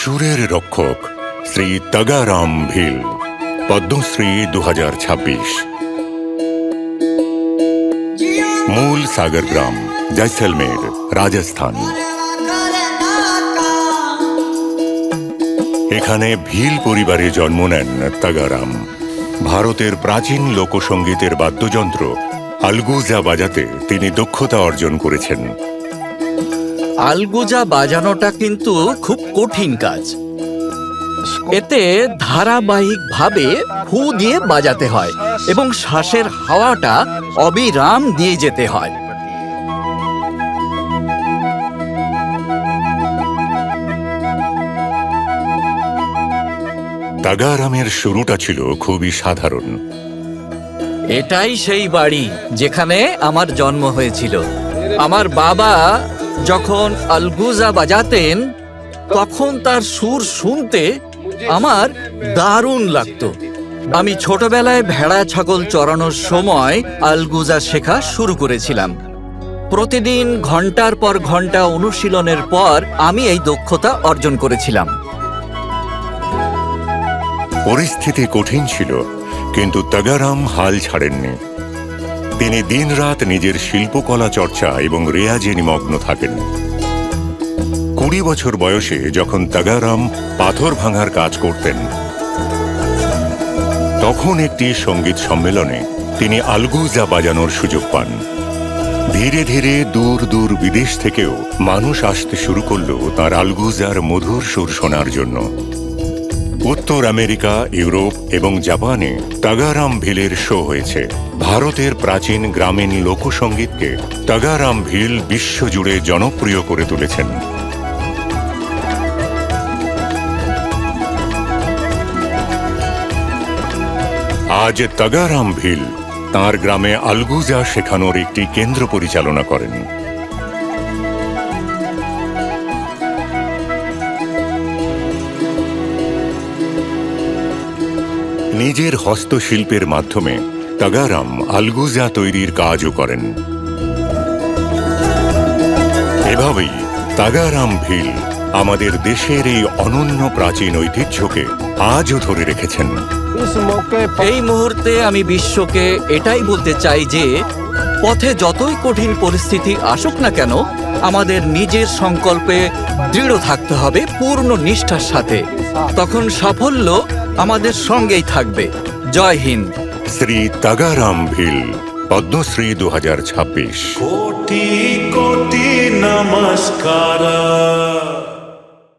সুরের রক্ষক শ্রী তগারাম ভিল, পদ্মশ্রী 2026। মূল সাগর গ্রাম, জয়সলমের, রাজস্থান। এখানে ভিল পরিবারে জন্ম নেন তগারাম। ভারতের প্রাচীন লোকসঙ্গীতের বাদ্যযন্ত্র আলগুজা বাজাতে তিনি দক্ষতা অর্জন করেছেন। আলগুজা বাজানোটা কিন্তু খুব কঠিন কাজ। এতে ধারাবাহিকভাবে ফু দিয়ে বাজাতে হয় এবং শ্বাসের হাওয়াটা অবিরাম দিয়ে যেতে হয়। তগারামের শুরুটা ছিল খুবই সাধারণ। এটাই সেই বাড়ি যেখানে আমার জন্ম হয়েছিল। আমার বাবা যখন আলগুজা বাজাতেন তখন তার সুর শুনতে আমার দারুণ লাগতো। আমি ছোটবেলায় ভেড়া ছাগল চড়ানোর সময় আলগুজা শেখা শুরু করেছিলাম। প্রতিদিন ঘন্টার পর ঘন্টা অনুশীলনের পর আমি এই দক্ষতা অর্জন করেছিলাম। পরিস্থিতি কঠিন ছিল, কিন্তু তগারাম হাল ছাড়েননি। তিনি দিনরাত নিজের শিল্পকলা চর্চা এবং রেয়াজে নিমগ্ন থাকেন। 20 বছর বয়সে যখন তগারাম পাথর ভাঙার কাজ করতেন, তখন একটি সঙ্গীত সম্মেলনে তিনি আলগুজা বাজানোর সুযোগ পান। ধীরে ধীরে দূর দূর বিদেশ থেকেও মানুষ আসতে শুরু করল তাঁর আলগুজার মধুর সুর শোনার জন্য। উত্তর আমেরিকা, ইউরোপ এবং জাপানে তগারাম ভিলের শো হয়েছে। ভারতের প্রাচীন গ্রামীণ লোকসঙ্গীতকে তগারাম ভিল বিশ্বজুড়ে জনপ্রিয় করে তুলেছেন। আজ তগারাম ভিল তাঁর গ্রামে আলগুজা শেখানোর একটি কেন্দ্র পরিচালনা করেন। নিজের হস্তশিল্পের মাধ্যমে তগারাম আলগুজা তৈরির কাজও করেন। এভাবেই তগারাম ভিল আমাদের দেশের এই অনন্য প্রাচীন ঐতিহ্যকে আজও ধরে রেখেছেন। এই মুহূর্তে আমি বিশ্বকে এটাই বলতে চাই যে পথে যতই কঠিন পরিস্থিতি আসুক না কেন, আমাদের নিজের সংকল্পে দৃঢ় থাকতে হবে পূর্ণ নিষ্ঠার সাথে। তখন সাফল্য আমাদের সঙ্গেই থাকবে। জয় হিন্দ। শ্রী তগারাম ভিল, পদ্মশ্রী 2026। কোটি কোটি নমস্কার।